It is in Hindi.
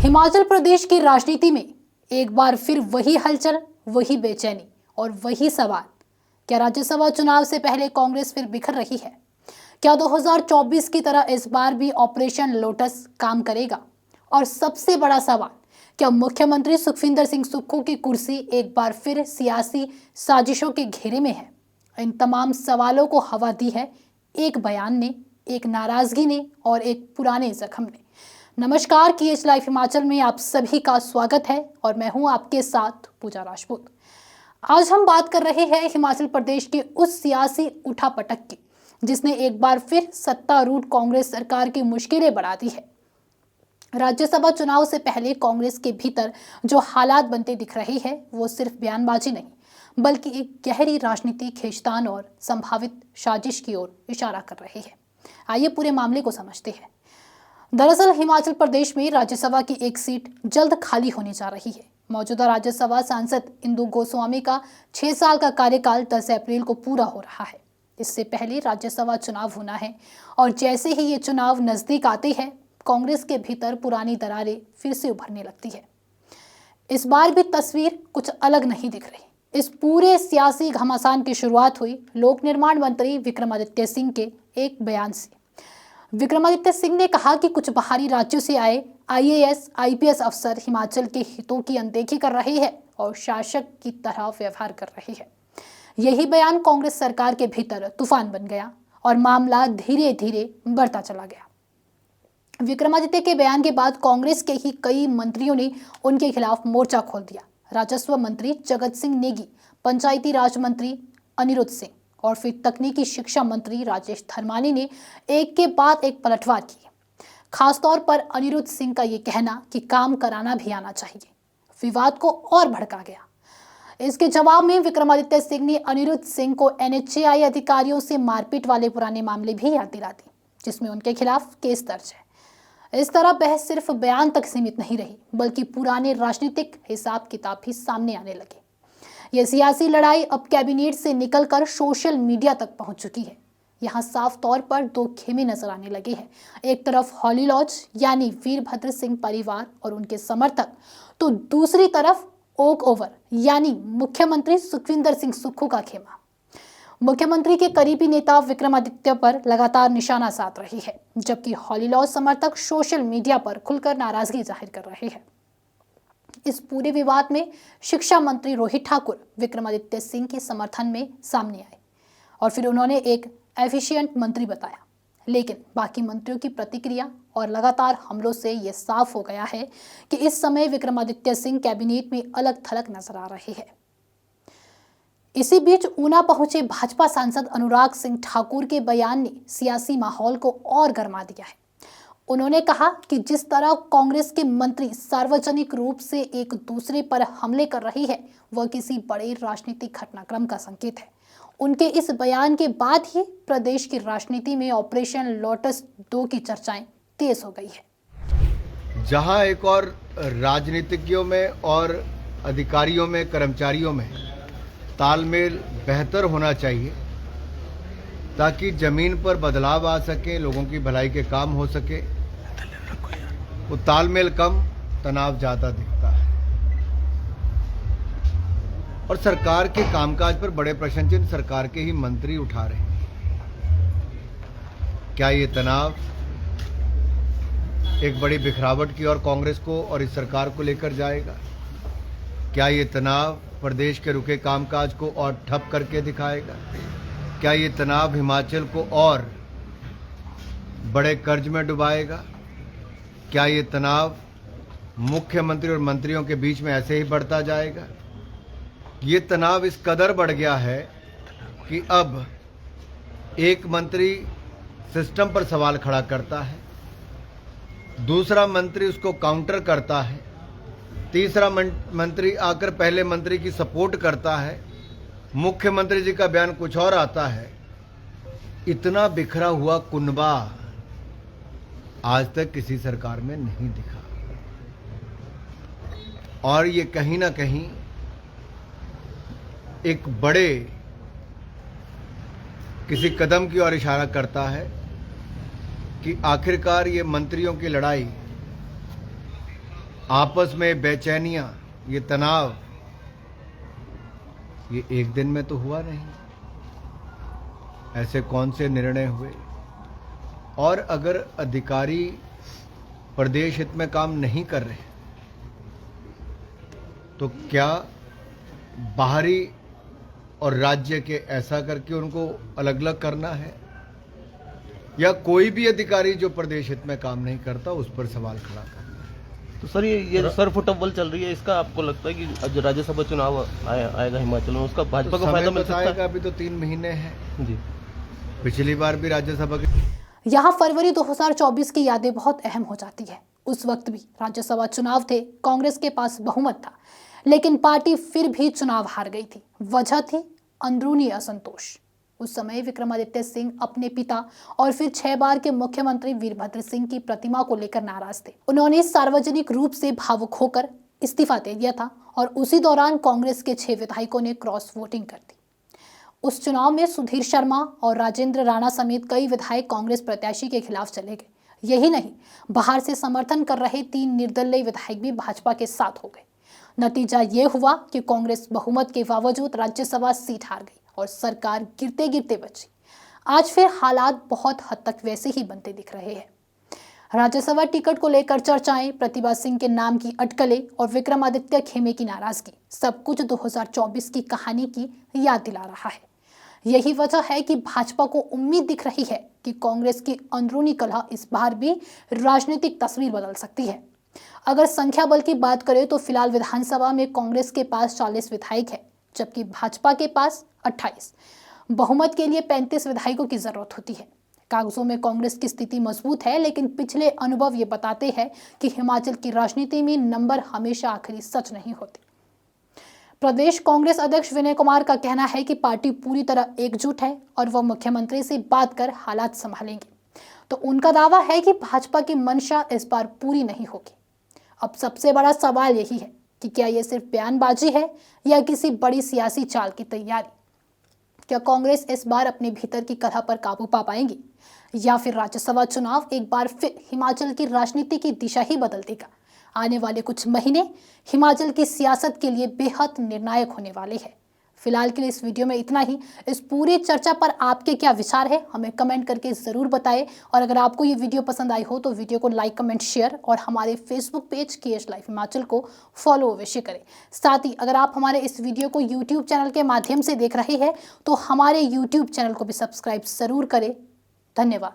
हिमाचल प्रदेश की राजनीति में एक बार फिर वही हलचल, वही बेचैनी और वही सवाल। क्या राज्यसभा चुनाव से पहले कांग्रेस फिर बिखर रही है? क्या 2024 की तरह इस बार भी ऑपरेशन लोटस काम करेगा? और सबसे बड़ा सवाल, क्या मुख्यमंत्री सुखविंदर सिंह सुक्खू की कुर्सी एक बार फिर सियासी साजिशों के घेरे में है? इन तमाम सवालों को हवा दी है एक बयान ने, एक नाराजगी ने और एक पुराने जख्म ने। नमस्कार, KH लाइव हिमाचल में आप सभी का स्वागत है और मैं हूं आपके साथ पूजा राजपूत। आज हम बात कर रहे हैं हिमाचल प्रदेश के उस सियासी उठापटक की जिसने एक बार फिर सत्तारूढ़ कांग्रेस सरकार की मुश्किलें बढ़ा दी है। राज्यसभा चुनाव से पहले कांग्रेस के भीतर जो हालात बनते दिख रहे हैं वो सिर्फ बयानबाजी नहीं बल्कि एक गहरी राजनीतिक खींचतान और संभावित साजिश की ओर इशारा कर रहे हैं। आइए पूरे मामले को समझते हैं। दरअसल हिमाचल प्रदेश में राज्यसभा की एक सीट जल्द खाली होने जा रही है। मौजूदा राज्यसभा सांसद इंदु गोस्वामी का 6 साल का कार्यकाल 10 अप्रैल को पूरा हो रहा है। इससे पहले राज्यसभा चुनाव होना है और जैसे ही ये चुनाव नजदीक आते हैं, कांग्रेस के भीतर पुरानी दरारें फिर से उभरने लगती है। इस बार भी तस्वीर कुछ अलग नहीं दिख रही। इस पूरे सियासी घमासान की शुरुआत हुई लोक निर्माण मंत्री विक्रमादित्य सिंह के एक बयान से। विक्रमादित्य सिंह ने कहा कि कुछ बाहरी राज्यों से आए IAS, IPS अफसर हिमाचल के हितों की अनदेखी कर रहे हैं और शासक की तरह व्यवहार कर रहे हैं। यही बयान कांग्रेस सरकार के भीतर तूफान बन गया और मामला धीरे धीरे बढ़ता चला गया। विक्रमादित्य के बयान के बाद कांग्रेस के ही कई मंत्रियों ने उनके खिलाफ मोर्चा खोल दिया। राजस्व मंत्री जगत सिंह नेगी, पंचायती राज मंत्री अनिरुद्ध सिंह और फिर तकनीकी शिक्षा मंत्री राजेश धर्मानी ने एक के बाद एक पलटवार किए। खासतौर पर अनिरुद्ध सिंह का ये कहना कि काम कराना भी आना चाहिए विवाद को और भड़का गया। इसके जवाब में विक्रमादित्य सिंह ने अनिरुद्ध सिंह को NHAI अधिकारियों से मारपीट वाले पुराने मामले भी याद दिला दी जिसमें उनके खिलाफ केस दर्ज है। इस तरह बहस सिर्फ बयान तक सीमित नहीं रही बल्कि पुराने राजनीतिक हिसाब किताब भी सामने आने लगे। यह सियासी लड़ाई अब कैबिनेट से निकलकर सोशल मीडिया तक पहुंच चुकी है। यहाँ साफ तौर पर दो खेमे नजर आने लगे हैं। एक तरफ हॉली लॉज यानी वीरभद्र सिंह परिवार और उनके समर्थक, तो दूसरी तरफ ओक ओवर यानी मुख्यमंत्री सुखविंदर सिंह सुक्खू का खेमा। मुख्यमंत्री के करीबी नेता विक्रमादित्य पर लगातार निशाना साध रही है, जबकि हॉली लॉज समर्थक सोशल मीडिया पर खुलकर नाराजगी जाहिर कर रहे हैं। इस पूरे विवाद में शिक्षा मंत्री रोहित ठाकुर विक्रमादित्य सिंह के समर्थन में सामने आए और फिर उन्होंने एक एफिशिएंट मंत्री बताया। लेकिन बाकी मंत्रियों की प्रतिक्रिया और लगातार हमलों से यह साफ हो गया है कि इस समय विक्रमादित्य सिंह कैबिनेट में अलग थलग नजर आ रहे हैं। इसी बीच ऊना पहुंचे भाजपा सांसद अनुराग सिंह ठाकुर के बयान ने सियासी माहौल को और गर्मा दिया है। उन्होंने कहा कि जिस तरह कांग्रेस के मंत्री सार्वजनिक रूप से एक दूसरे पर हमले कर रही है वह किसी बड़े राजनीतिक घटनाक्रम का संकेत है। उनके इस बयान के बाद ही प्रदेश की राजनीति में ऑपरेशन लोटस 2 की चर्चाएं तेज हो गई है। जहां एक और राजनीतिज्ञों में और अधिकारियों में, कर्मचारियों में तालमेल बेहतर होना चाहिए ताकि जमीन पर बदलाव आ सके, लोगों की भलाई के काम हो सके, वो तालमेल कम, तनाव ज्यादा दिखता है। और सरकार के कामकाज पर बड़े प्रश्न चिन्ह सरकार के ही मंत्री उठा रहे हैं। क्या ये तनाव एक बड़ी बिखरावट की ओर कांग्रेस को और इस सरकार को लेकर जाएगा? क्या ये तनाव प्रदेश के रुके कामकाज को और ठप करके दिखाएगा? क्या ये तनाव हिमाचल को और बड़े कर्ज में डुबाएगा? क्या ये तनाव मुख्यमंत्री और मंत्रियों के बीच में ऐसे ही बढ़ता जाएगा? ये तनाव इस कदर बढ़ गया है कि अब एक मंत्री सिस्टम पर सवाल खड़ा करता है, दूसरा मंत्री उसको काउंटर करता है, तीसरा मंत्री आकर पहले मंत्री की सपोर्ट करता है, मुख्यमंत्री जी का बयान कुछ और आता है। इतना बिखरा हुआ कुनबा आज तक किसी सरकार में नहीं दिखा और ये कहीं ना कहीं एक बड़े किसी कदम की ओर इशारा करता है कि आखिरकार ये मंत्रियों की लड़ाई आपस में बेचैनियां, ये तनाव, ये एक दिन में तो हुआ नहीं। ऐसे कौन से निर्णय हुए? और अगर अधिकारी प्रदेश हित में काम नहीं कर रहे तो क्या बाहरी और राज्य के ऐसा करके उनको अलग अलग करना है? या कोई भी अधिकारी जो प्रदेश हित में काम नहीं करता उस पर सवाल खड़ा करना है? तो सर ये जो सर फुटबॉल चल रही है, इसका आपको लगता है कि जो राज्यसभा चुनाव आएगा हिमाचल में, उसका भाजपा को फायदा मिल सकता है? अभी तो 3 महीने हैं जी। पिछली बार भी राज्यसभा के यहाँ फरवरी 2024 की यादें बहुत अहम हो जाती है। उस वक्त भी राज्यसभा चुनाव थे, कांग्रेस के पास बहुमत था, लेकिन पार्टी फिर भी चुनाव हार गई थी। वजह थी अंदरूनी असंतोष। उस समय विक्रमादित्य सिंह अपने पिता और फिर 6 बार के मुख्यमंत्री वीरभद्र सिंह की प्रतिमा को लेकर नाराज थे। उन्होंने सार्वजनिक रूप से भावुक होकर इस्तीफा दे दिया था और उसी दौरान कांग्रेस के 6 विधायकों ने क्रॉस वोटिंग कर दी। उस चुनाव में सुधीर शर्मा और राजेंद्र राणा समेत कई विधायक कांग्रेस प्रत्याशी के खिलाफ चले गए। यही नहीं, बाहर से समर्थन कर रहे 3 निर्दलीय विधायक भी भाजपा के साथ हो गए। नतीजा ये हुआ कि कांग्रेस बहुमत के बावजूद राज्यसभा सीट हार गई और सरकार गिरते गिरते बची। आज फिर हालात बहुत हद तक वैसे ही बनते दिख रहे हैं। राज्यसभा टिकट को लेकर चर्चाएं, प्रतिभा सिंह के नाम की अटकलें और विक्रमादित्य खेमे की नाराजगी, सब कुछ 2024 की कहानी की याद दिला रहा है। यही वजह है कि भाजपा को उम्मीद दिख रही है कि कांग्रेस की अंदरूनी कलह इस बार भी राजनीतिक तस्वीर बदल सकती है। अगर संख्या बल की बात करें तो फिलहाल विधानसभा में कांग्रेस के पास 40 विधायक है, जबकि भाजपा के पास 28। बहुमत के लिए 35 विधायकों की जरूरत होती है। कागजों में कांग्रेस की स्थिति मजबूत है, लेकिन पिछले अनुभव ये बताते हैं कि हिमाचल की राजनीति में नंबर हमेशा आखिरी सच नहीं होते। प्रदेश कांग्रेस अध्यक्ष विनय कुमार का कहना है कि पार्टी पूरी तरह एकजुट है और वह मुख्यमंत्री से बात कर हालात संभालेंगे। तो उनका दावा है कि भाजपा की मंशा इस बार पूरी नहीं होगी। अब सबसे बड़ा सवाल यही है कि क्या यह सिर्फ बयानबाजी है या किसी बड़ी सियासी चाल की तैयारी? क्या कांग्रेस इस बार अपने भीतर की कलह पर काबू पा पाएंगी या फिर राज्यसभा चुनाव एक बार फिर हिमाचल की राजनीति की दिशा ही बदल देगा? आने वाले कुछ महीने हिमाचल की सियासत के लिए बेहद निर्णायक होने वाले हैं। फिलहाल के लिए इस वीडियो में इतना ही। इस पूरी चर्चा पर आपके क्या विचार है हमें कमेंट करके ज़रूर बताएं। और अगर आपको ये वीडियो पसंद आई हो तो वीडियो को लाइक, कमेंट, शेयर और हमारे Facebook page KH live Himachal को फॉलो अवश्य करें। साथ ही अगर आप हमारे इस वीडियो को यूट्यूब चैनल के माध्यम से देख रहे हैं तो हमारे यूट्यूब चैनल को भी सब्सक्राइब ज़रूर करें। धन्यवाद।